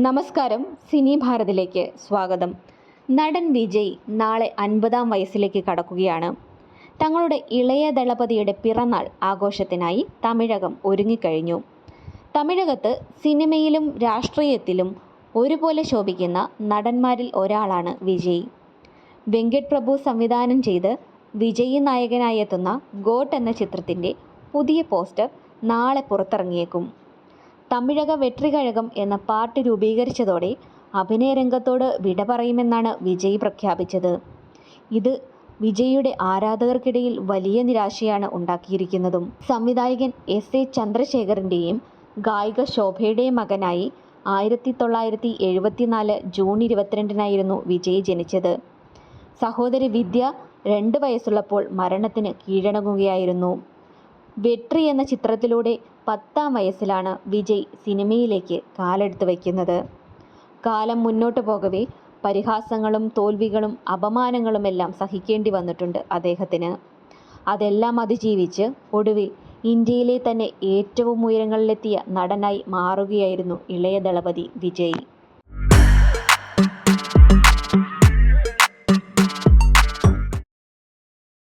നമസ്കാരം, സിനി ഭാരതിലേക്ക് സ്വാഗതം. നടൻ വിജയ് നാളെ 50-ാം വയസ്സിലേക്ക് കടക്കുകയാണ്. തങ്ങളുടെ ഇളയ ദളപതിയുടെ പിറന്നാൾ ആഘോഷത്തിനായി തമിഴകം ഒരുങ്ങിക്കഴിഞ്ഞു. തമിഴകത്ത് സിനിമയിലും രാഷ്ട്രീയത്തിലും ഒരുപോലെ ശോഭിക്കുന്ന നടന്മാരിൽ ഒരാളാണ് വിജയ്. വെങ്കട് പ്രഭു സംവിധാനം ചെയ്ത് വിജയ് നായകനായി എത്തുന്ന ഗോട്ട് എന്ന ചിത്രത്തിൻ്റെ പുതിയ പോസ്റ്റർ നാളെ പുറത്തിറങ്ങിയേക്കും. തമിഴക വെട്രികഴകം എന്ന പാർട്ടി രൂപീകരിച്ചതോടെ അഭിനയരംഗത്തോട് വിട പറയുമെന്നാണ് വിജയ് പ്രഖ്യാപിച്ചത്. ഇത് വിജയിയുടെ ആരാധകർക്കിടയിൽ വലിയ നിരാശയാണ് ഉണ്ടാക്കിയിരിക്കുന്നതും. സംവിധായകൻ എസ്.എ. ചന്ദ്രശേഖറിൻ്റെയും ഗായിക ശോഭയുടെയും മകനായി 1974 ജൂൺ 22 വിജയ് ജനിച്ചത്. സഹോദരി വിദ്യ 2 വയസ്സുള്ളപ്പോൾ മരണത്തിന് കീഴടങ്ങുകയായിരുന്നു. വെട്രി എന്ന ചിത്രത്തിലൂടെ 10-ാം വയസ്സിലാണ് വിജയ് സിനിമയിലേക്ക് കാലെടുത്ത് വയ്ക്കുന്നത്. കാലം മുന്നോട്ട് പോകവേ പരിഹാസങ്ങളും തോൽവികളും അപമാനങ്ങളുമെല്ലാം സഹിക്കേണ്ടി വന്നിട്ടുണ്ട് അദ്ദേഹത്തിന്. അതെല്ലാം അതിജീവിച്ച് ഒടുവിൽ ഇന്ത്യയിലെ തന്നെ ഏറ്റവും ഉയരങ്ങളിലെത്തിയ നടനായി മാറുകയായിരുന്നു ഇളയ ദളപതി വിജയ്.